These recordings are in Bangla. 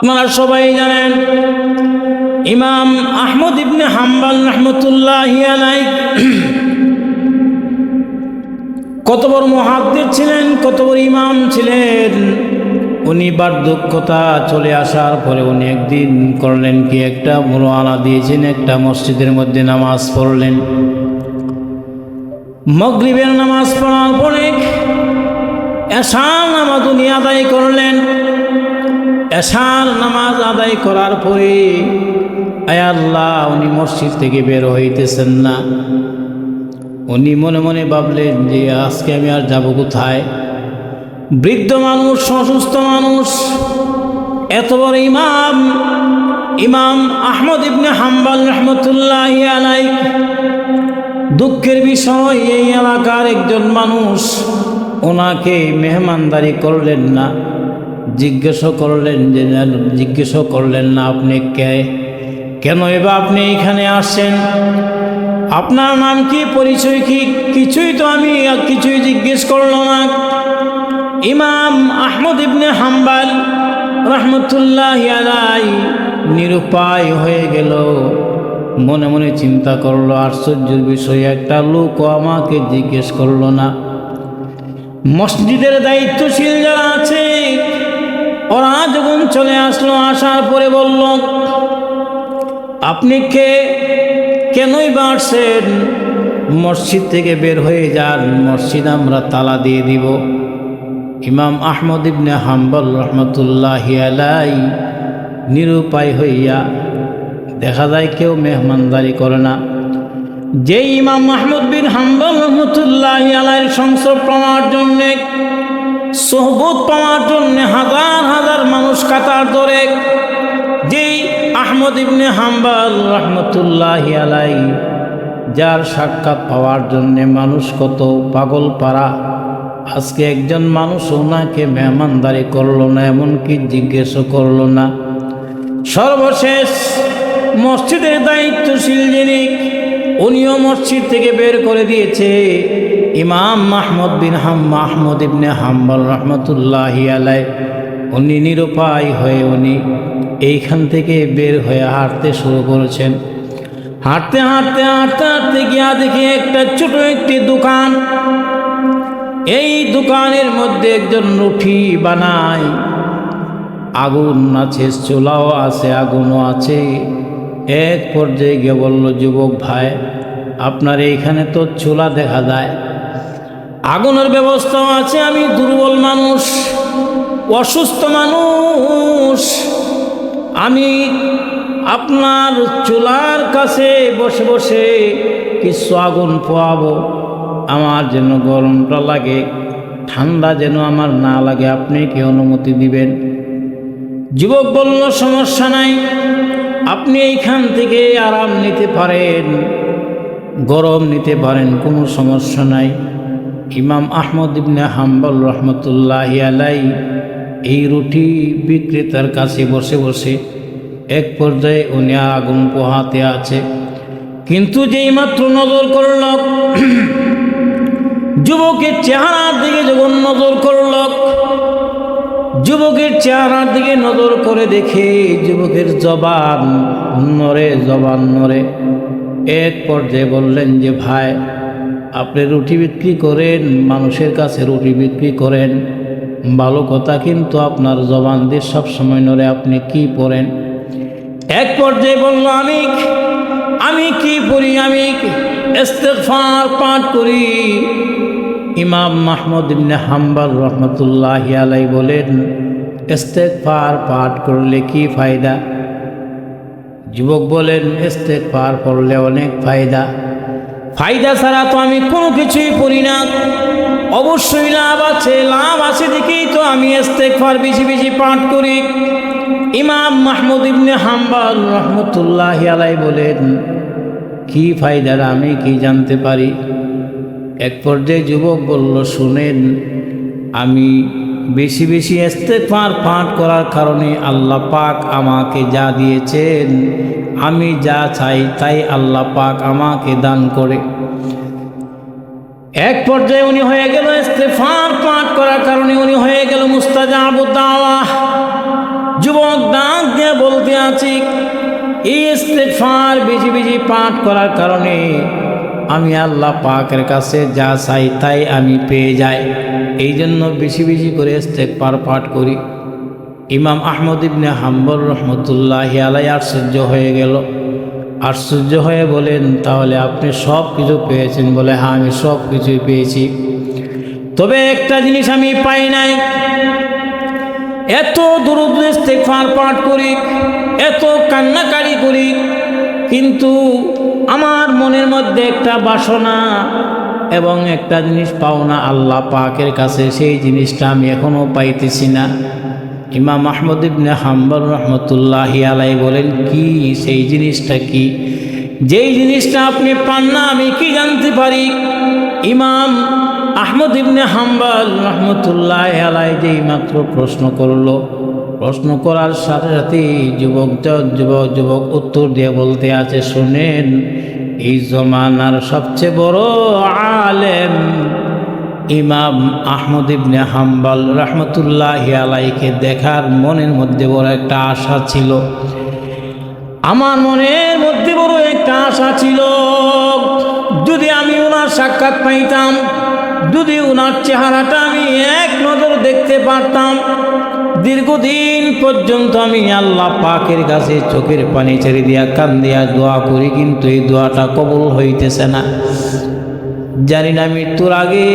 আপনারা সবাই জানেন ইমাম আহমদ ইবনে হাম্বল রাহমাতুল্লাহি আলাইহি কত বড় মুহাদ্দিস ছিলেন, কত বড় ইমাম ছিলেন। উনি বার্ধক্যতা চলে আসার পরে উনি একদিন করলেন কি, একটা বড় আলা দিয়েছেন, একটা মসজিদের মধ্যে নামাজ পড়লেন। মাগরিবের নামাজ পড়ার পরে এশার নামাজ উনি আদায় করলেন। এশার নামাজ আদায় করার পরে আয় আল্লাহ, উনি মসজিদ থেকে বের হইতেছেন না। উনি মনে মনে ভাবলেন যে আজকে আমি আর যাব কোথায়? বৃদ্ধ মানুষ, অসুস্থ মানুষ, এত বড় ইমাম ইমাম আহমদ ইবনে হাম্বল রাহমাতুল্লাহি আলাইহি। দুঃখের বিষয়, এই এলাকার একজন মানুষ ওনাকে মেহমানদারি করলেন না, জিজ্ঞাসা করলেন না আপনি কে, কেন এবার আপনি এখানে আসছেন, আপনার নাম কি, পরিচয় কি, কিছুই তো আমি কিছুই জিজ্ঞেস করল না। ইমাম আহমদ ইবনে হাম্বল রাহমাতুল্লাহি আলাইহি নিরুপায় হয়ে গেল। মনে মনে চিন্তা করলো, আশ্চর্যের বিষয়, একটা লোক আমাকে জিজ্ঞেস করলো না। মসজিদের দায়িত্বশীল যারা আছে ওরা যখন চলে আসলো, আসার পরে বলল আপনি কে, কেনই বা আসছেন? মসজিদ থেকে বের হয়ে যান, মসজিদ আমরা তালা দিয়ে দিব। ইমাম আহমদ ইবনে হাম্বল রাহমাতুল্লাহি আলাইহি নিরুপায় হইয়া, দেখা যায় কেউ মেহমানদারি করে না। যে ইমাম আহমদ বিন হাম্বল রাহমাতুল্লাহি আলাইহির সংসর্গ পাওয়ার জন্যে, সোহবত পাওয়ার জন্যে হাজার হাজার মানুষ কাতার ধরে, যেই আহমদ ইবনে হাম্বল রাহমাতুল্লাহি আলাইহি যার সাক্ষাৎ পাওয়ার জন্যে মানুষ কত পাগল পারা, আজকে একজন মানুষ ওনাকে মেহমানদারি করলো না, এমনকি জিজ্ঞেসও করলো না। সর্বশেষ মসজিদের দায়িত্বশীল যিনি, উনিও মসজিদ থেকে বের করে দিয়েছে। ইমাম আহমদ ইবনে হাম্বল রাহমাতুল্লাহি আলাইহি উনি নিরুপায় হয়ে উনি এইখান থেকে বের হয়ে হাঁটতে শুরু করেছেন। হাঁটতে হাঁটতে হাঁটতে হাঁটতে গিয়া দেখি একটা ছোট একটি দোকান। এই দোকানের মধ্যে একজন রুটি বানায়, আগুন আছে, চুলাও আছে, আগুনও আছে। এক পর্যায়ে গিয়ে বলল, যুবক ভাই, আপনার এইখানে তো চুলা দেখা যায়, আগুনের ব্যবস্থাও আছে, আমি দুর্বল মানুষ, অসুস্থ মানুষ, আমি আপনার চুলার কাছে বসে বসে কিছু আগুন পোয়াবো, আমার যেন গরমটা লাগে, ঠান্ডা যেন আমার না লাগে, আপনি কি অনুমতি দিবেন? যুবক বলল, সমস্যা নাই, আপনি এইখান থেকে আরাম নিতে পারেন, গরম নিতে পারেন, কোনো সমস্যা নাই। ইমাম আহমদ ইবনে হাম্বল রাহমাতুল্লাহি আলাইহি এই রুটি বিক্রেতার কাছে বসে বসে এক পর্যায়ে উনি আগুন পোহাতে আছে। কিন্তু যেই মাত্র নজর করল, যুবকের চেহারার দিকে যখন নজর করল, যুবকের চেহারার দিকে নজর করে দেখে যুবকের জবান নড়ে। এক পর্যায়ে বললেন যে ভাই, আপনি রুটি বিক্রি করেন, মানুষের কাছে রুটি বিক্রি করেন, ভালো কথা, কিন্তু আপনার জবান দিয়ে সবসময় নড়ে, আপনি কি পড়েন? এক পর্যায়ে বলল, আমি কি পড়ি? আমি ইস্তিগফার পাঠ করি। ইমাম আহমদ ইবনে হাম্বল রাহমাতুল্লাহি আলাইহি বলেন, ইস্তিগফার পাঠ করলে কি ফায়দা? যুবক বলেন, ইস্তিগফার পড়লে অনেক ফায়দা ছাড়া তো আমি কোনো কিছুই পড়ি না। অবশ্যই লাভ আছে দেখেই তো আমি ইস্তিগফার বেশি বেশি পাঠ করি। ইমাম আহমদ ইবনে হাম্বল রাহমাতুল্লাহি আলাইহি বলেন, কি ফায়দাটা আমি কি জানতে পারি? এক পর্যায়ে যুবক বলল, শুনেন, আমি বেশি বেশি ইস্তিগফার পাঠ করার কারণে আল্লাহ পাক আমাকে যা দিয়েছেন, আমি যা চাই তাই আল্লাহ পাক আমাকে দান করে। এক পর্যায়ে উনি হয়ে গেল, ইস্তিগফার পাঠ করার কারণে উনি হয়ে গেল মুস্তাজাবুদ দাওয়াহ। যুবক ডাক দিয়ে বলতে আছি, এই ইস্তেগফার বেশি বেশি পাঠ করার কারণে আমি আল্লাহ পাকের কাছে যা চাই তাই আমি পেয়ে যাই। এই জন্য বেশি বেশি করে ইস্তেগফার পাঠ করি। ইমাম আহমদ ইবনে হাম্বল রহমতুল্লাহি আলাইহি আশ্চর্য হয়ে গেল। আশ্চর্য হয়ে বলেন, তাহলে আপনি সব কিছু পেয়েছেন? বলে, হ্যাঁ, আমি সব কিছুই পেয়েছি, তবে একটা জিনিস আমি পাই নাই। এত দুরূদ ইস্তেগফার পাঠ করি, এত কান্নাকারি করি, কিন্তু আমার মনের মধ্যে একটা বাসনা এবং একটা জিনিস পাওনা আল্লাহ পাকের কাছে, সেই জিনিসটা আমি এখনো পাইতেছি না। ইমাম আহমদ ইবনে হাম্বল রহমতুল্লাহি আলাইহি বলেন, কি সেই জিনিসটা? কি যেই জিনিসটা আপনি পান না, আমি কি জানতে পারি? ইমাম আহমদ ইবনে হাম্বল রহমতুল্লাহি আলাইহি যেই মাত্র প্রশ্ন করলো, প্রশ্ন করার সাথে সাথে যুবক উত্তর দিয়ে বলতে আছে, শুনেন, এই জমানার সবচেয়ে বড় আলেম ইমাম আহমদ ইবনে হাম্বল রহমতুল্লাহি আলাইহিকে দেখার মনের মধ্যে বড় একটা আশা ছিল। আমার মনের মধ্যে বড় একটা আশা ছিল, যদি আমি ওনার সাক্ষাৎ পাইতাম, যদি ওনার চেহারাটা আমি এক নজর দেখতে পারতাম। দীর্ঘদিন পর্যন্ত আমি আল্লাহ পাকের কাছে চোখের পানি ছেড়ে দিয়া কান দিয়া দোয়া করি, কিন্তু এই দোয়াটা কবুল হইতেছে না। জানি না মৃত্যুর আগে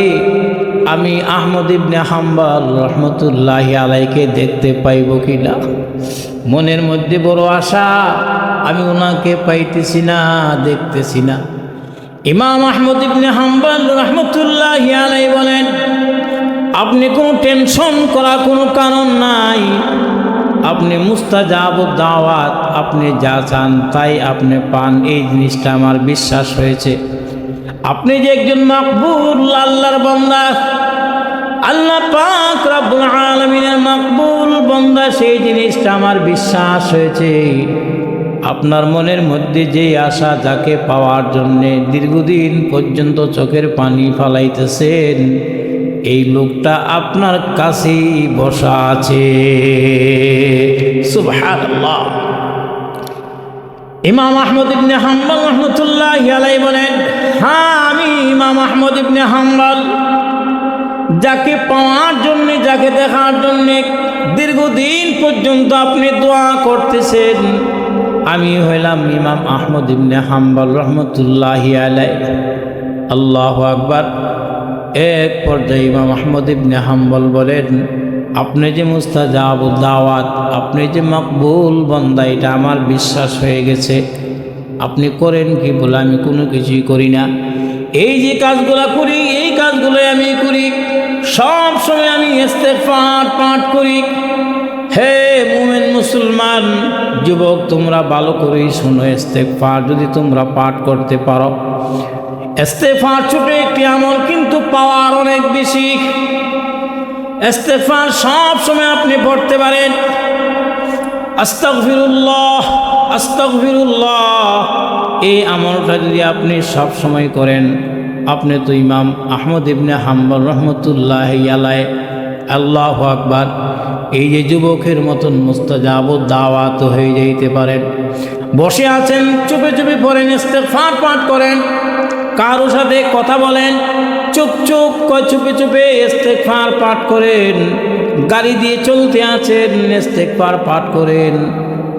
আমি আহমদ ইবনে হাম্বল রহমতুল্লাহি আলাইহিকে দেখতে পাইব কিনা। মনের মধ্যে বড় আশা, আমি ওনাকে পাইতেছি না, দেখতেছি না। ইমাম আহমদ ইবনে হাম্বল রহমতুল্লাহি আলাইহি বলেন, আপনি কোনো টেনশন করার কোনো কারণ নাই। আপনি মুস্তাজাব দাওয়াত, আপনি যা চান তাই আপনি পান, এই জিনিসটা আমার বিশ্বাস হয়েছে। আপনি যে একজন মাকবুল আল্লাহর বান্দা, আল্লাহ পাক রব্বুল আলামিনের মাকবুল বান্দা, সেই জিনিসটা আমার বিশ্বাস হয়েছে। আপনার মনের মধ্যে যে আশা, যাকে পাওয়ার জন্যে দীর্ঘদিন পর্যন্ত চোখের পানি ফালাইতেছেন, এই লোকটা আপনার কাছেই বসা আছে। সুবহানাল্লাহ। ইমাম আহমদ ইবনে হাম্বল রহমতুল্লাহি আলাইহি বলেন, হ্যাঁ, আমি ইমাম আহমদ ইবনে হাম্বল, যাকে পাওয়ার জন্যে, যাকে দেখার জন্যে দীর্ঘদিন পর্যন্ত আপনি দোয়া করতেছেন, আমি হইলাম ইমাম আহমদ ইবনে হাম্বল রহমতুল্লাহি আলাইহি। আল্লাহু আকবার। এক পর্যায়ে ইমাম আহমদ ইবনে হাম্বল বলেন, আপনি যে মুস্তাজাব দাওয়াত, আপনি যে মকবুল বান্দা, এটা আমার বিশ্বাস হয়ে গেছে। আপনি করেন কি? বলে, আমি কোনো কিছুই করি না। এই যে কাজগুলো করি, এই কাজগুলো আমি করি, সব সময় আমি ইস্তেগফার পাঠ করি। হে মুমিন মুসলমান যুবক, তোমরা ভালো করেই শোনো, ইস্তেগফার যদি তোমরা পাঠ করতে পারো, ইস্তেগফার ছোট একটি আমল, কিন্তু পাওয়ার অনেক বেশি। ইস্তেগফার সব সময় আপনি পড়তে পারেন। আস্তাগফিরুল্লাহ, আস্তাগফিরুল্লাহ, এই আমলটা যদি আপনি সব সময় করেন, আপনি তো ইমাম আহমদ ইবনে হাম্বল রহমতুল্লাহি আলাইহি। আল্লাহু আকবার। এই যে যুবকের মতন মুস্তাজাব দাওয়াত হয়ে যাইতে পারেন। বসে আছেন, চুপে চুপে পড়েন, ইস্তেগফার পাঠ করেন, কারো সাথে কথা বলেন, চুপ চুপ চুপে চুপে ইস্তেগফার পাঠ করেন। গাড়ি দিয়ে চলতে আছেন, ইস্তেগফার পাঠ করেন।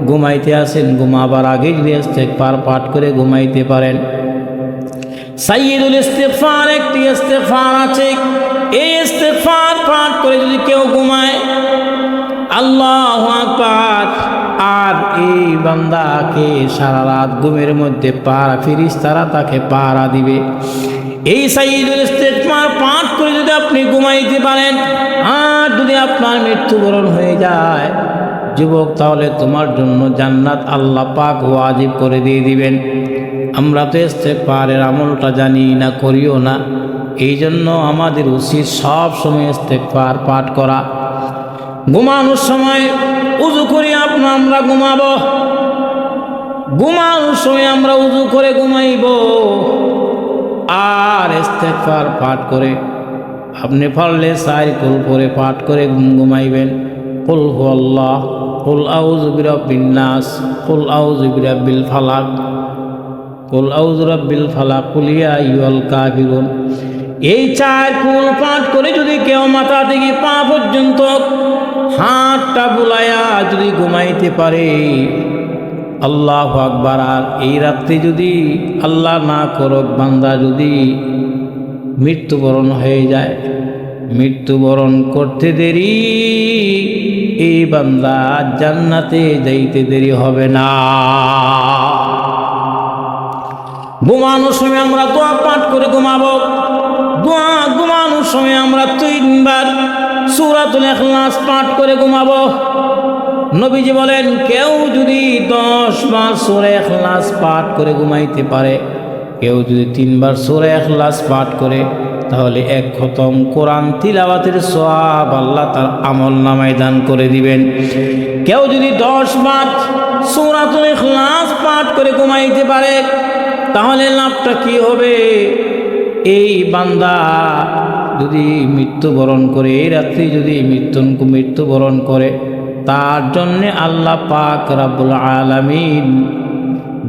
ঘুমাইতে আছেন, ঘুমাবার আগে যদি ইস্তেগফার পাঠ করে ঘুমাইতে পারেন। সাইয়্যিদুল ইস্তিগফার একটি ইস্তেগফার আছে, এই ইস্তেগফার পাঠ করে যদি কেউ ঘুমায়, আল্লাহু আকবার, আর এই বান্দাকে সারা রাত ঘুমের মধ্যে ফেরেশতারা তাকে পাহারা দিবে। এই সাইয়্যিদুল ইস্তিগফার পাঠ করে যদি আপনি ঘুমাইতে পারেন, আর যদি আপনার মৃত্যুবরণ হয়ে যায় যুবক, তাহলে তোমার জন্য জান্নাত আল্লাহ পাক ওয়াজিব করে দিয়ে দিবেন। আমরা তো ইস্তেগফারের আমলটা জানি না, করিও না। এই জন্য আমাদের উচিত সব সময় ইস্তেগফার পাঠ করা। ঘুমানোর সময় উযু করি আমরা ঘুমাবো, ঘুমানোর সময় আমরা উযু করে ঘুমাইব, আর ইস্তেগফার পাঠ করে আপনি পারলে 4 কুল করে পাঠ করে ঘুমাইবেন। কুল হুয়াল্লাহ কুল আউযু বিরাব্বিন নাস, কুল আউযু বিরাব্বিল ফালাক, কুল আউযু বিরাব্বিল ফালাক, কুল ইয়া আইয়ুহাল কাফিরুন। এই 4 কুল পাঠ করে যদি কেউ মাথা থেকে পা পর্যন্ত হাতটা বুলায়া যদি ঘুমাইতে পারে, আল্লাহু আকবার। আর এই রাত্রে যদি আল্লাহ না করুক বান্দা যদি মৃত্যুবরণ হয়ে যায়, মৃত্যুবরণ করতে দেরি, এই বান্দা জান্নাতে যাইতে দেরি হবে না। ঘুমানোর সময় আমরা দোয়া পাঠ করে ঘুমাবো। ঘুমানোর সময় আমরা 3 বার সূরাতুল ইখলাস পাঠ করে ঘুমাবো। নবীজি বলেন কেউ যদি 10 বার সূরা ইখলাস পাঠ করে ঘুমাইতে পারে, কেউ যদি 3 বার সূরা ইখলাস পাঠ করে, তাহলে 1 খতম কোরআন তিলাওয়াতের সওয়াব আল্লাহ তার আমলনামায় দান করে দিবেন। কেউ যদি 10 বার সূরাতুল ইখলাস পাঠ করে ঘুমাইতে পারে, তাহলে লাভটা কি হবে? এই বান্দা যদি মৃত্যুবরণ করে, এই রাত্রি যদি মৃত্যুবরণ করে, তার জন্যে আল্লাহ পাক রব্বুল আলামিন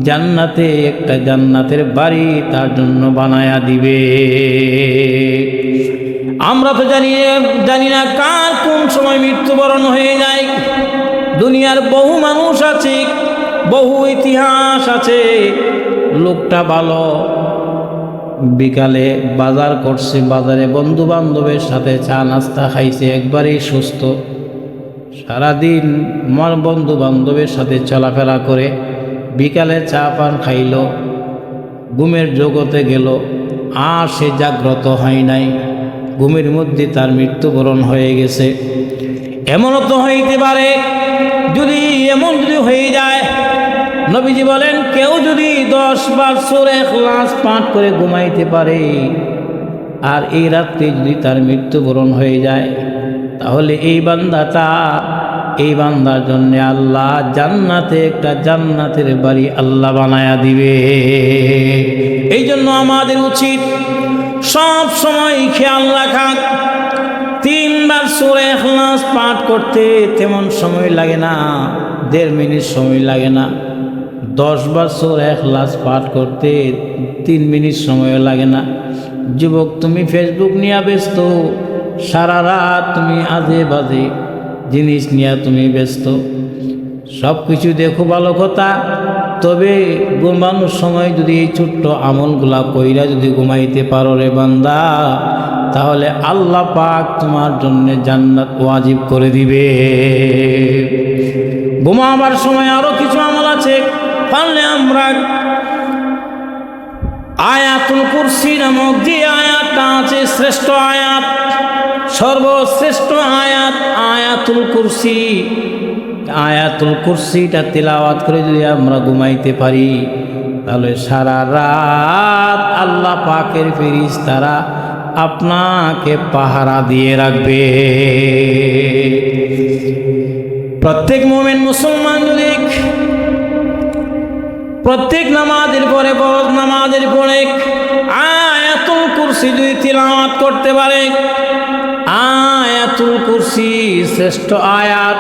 জান্নাতে একটা জান্নাতের বাড়ি তার জন্য বানায়া দিবে। আমরা তো জানি না কার কোন সময় মৃত্যুবরণ হয়ে যায়। দুনিয়ার বহু মানুষ আছে, বহু ইতিহাস আছে। লোকটা ভালো, বিকালে বাজার করছে, বাজারে বন্ধু বান্ধবের সাথে চা নাস্তা খাইছে, একবারেই সুস্থ, সারাদিন আমার বন্ধু বান্ধবের সাথে চলাফেরা করে বিকালে চা পান খাইল, ঘুমের জগতে গেল, আর সে জাগ্রত হয় নাই, ঘুমের মধ্যে তার মৃত্যুবরণ হয়ে গেছে। এমনও তো হইতে পারে, এমন যদি হয়ে যায়, নবীজি বলেন কেউ যদি 10 বার সূরা ইখলাস পাঠ করে ঘুমাইতে পারে, আর এই রাত্রে যদি তার মৃত্যুবরণ হয়ে যায়, তাহলে এই বান্দার জন্য আল্লাহ জান্নাতে একটা জান্নাতের বাড়ি আল্লাহ বানায়া দিবে। এই জন্য আমাদের উচিত সব সময় খেয়াল রাখা, 3 বার সূরা ইখলাস পাঠ করতে তেমন সময় লাগে না, 1.5 মিনিট সময় লাগে না। 10 বার সূরা ইখলাস পাঠ করতে 3 মিনিট সময় লাগে না। যুবক, তুমি ফেসবুক নিয়ে ব্যস্ত, সারা রাত তুমি আজে বাজে জিনিস নিয়ে তুমি ব্যস্ত, সব কিছু দেখো ভালো কথা, তবে ঘুমানোর সময় যদি এই ছোট্ট আমলগুলা কইরা যদি ঘুমাইতে পারো রে বান্দা, তাহলে আল্লাহ পাক তোমার জন্য জান্নাত ওয়াজিব করে দিবে। ঘুমাবার সময় আরো কিছু আমল আছে, পারলে আমরা আয়াতুল কুরসি নামক যে আয়াতটা আছে, শ্রেষ্ঠ আয়াত, সর্বশ্রেষ্ঠ আয়াত আয়াতুল কুরসি, আয়াতুল কুরসিটা তিলাওয়াত করে যদি আমরা ঘুমাইতে পারি, তাহলে সারা রাত আল্লাহ পাকের ফেরেশতারা আপনাকে পাহারা দিয়ে রাখবে। প্রত্যেক মুমিন মুসলমান যদি প্রত্যেক নামাজের পরে, ফরজ নামাজের পরে আয়াতুল কুরসি যদি তিলাওয়াত করতে পারে, আয়াতুল কুরসি শ্রেষ্ঠ আয়াত,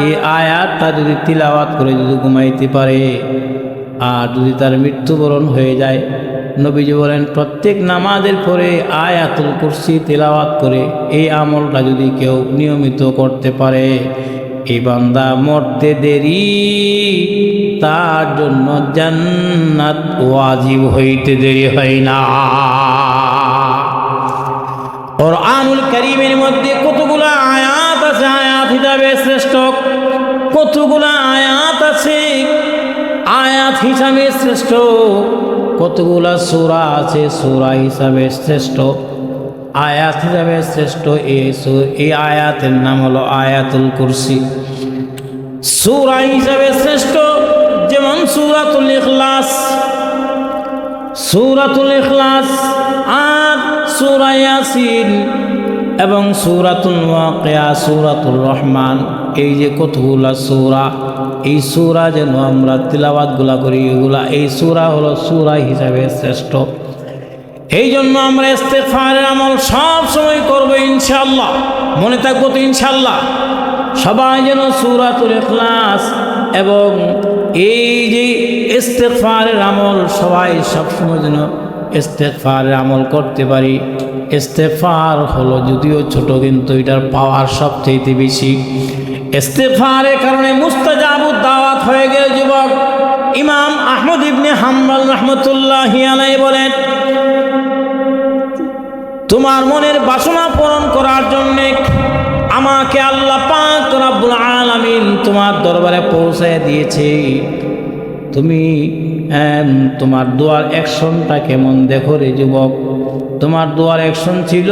এই আয়াতটা যদি তিলাওয়াত করে যদি ঘুমাইতে পারে, আর যদি তার মৃত্যুবরণ হয়ে যায়, নবীজি বলেন প্রত্যেক নামাজের পরে আয়াতুল কুরসি তিলাওয়াত করে এই আমলটা যদি কেউ নিয়মিত করতে পারে, এই বান্দা মরতে দেরি, তার জন্য জান্নাত ওয়াজিব হইতে দেরি হয় না। কুরআনুল কারীমের মধ্যে কতগুলো আয়াত আছে, আয়াত হিসাবে শ্রেষ্ঠ, কতগুলো আয়াত আছে আয়াত হিসাবে শ্রেষ্ঠ, কতগুলো সূরা আছে সূরা হিসাবে শ্রেষ্ঠ, আয়াত হিসাবে শ্রেষ্ঠ। এই আয়াতের নাম হলো আয়াতুল কুরসি। সূরা হিসাবে শ্রেষ্ঠ যেমন সূরাতুল ইখলাস, সূরাতুল ইখলাস আর সূরা ইয়াসিন এবং সূরাতুল ওয়াকিয়া, সূরাতুর রহমান, এই যে কতগুলা সূরা, এই সূরা যেন আমরা তিলাওয়াতগুলা করি, এগুলা এই সূরা হলো সূরা হিসাবে শ্রেষ্ঠ। এই জন্য আমরা ইস্তেগফারের আমল সব সময় করবো ইনশাআল্লাহ, মনে থাকবো তো ইনশাআল্লাহ। সবাই যেন সূরাতুল ইখলাস এবং এই যে ইস্তেগফারের আমল সবাই সবসময় যেন ইস্তেগফারের আমল করতে পারি। ইস্তেগফার হলো যদিও ছোট, কিন্তু এটার পাওয়ার সবচেয়ে বেশি। ইস্তেগফারের কারণে মুস্তাজাবুদ দাওয়াত হয়ে গেল যুবক। ইমাম আহমদ ইবনে হাম্বল রাহমাতুল্লাহি আলাইহি বলেন, তোমার মনের বাসনা পূরণ করার জন্য আমাকে আল্লাহ পাক রব্বুল আলামিন তোমার দরবারে পৌঁছায় দিয়েছে। তুমি তোমার দোয়ার অ্যাকশনটা কেমন দেখো রে যুবক। তোমার দোয়ার অ্যাকশন ছিল,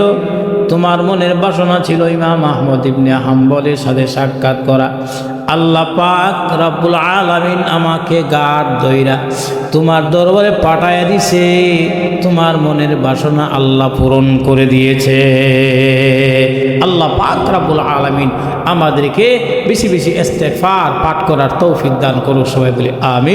তোমার মনের বাসনা ছিল ইমাম আহমদ ইবনে হাম্বলের সাথে সাক্ষাৎ করা। আল্লাহ পাক রব্বুল আলামিন আমাকে গাঢ় দইরা তোমার দরবারে পাঠায় দিছে। তোমার মনের বাসনা আল্লাহ পূরণ করে দিয়েছে। আল্লাহ পাক রব্বুল আলামিন আমাদেরকে বেশি বেশি ইস্তেগফার পাঠ করার তৌফিক দান করুক। সবাই বলি আমিন।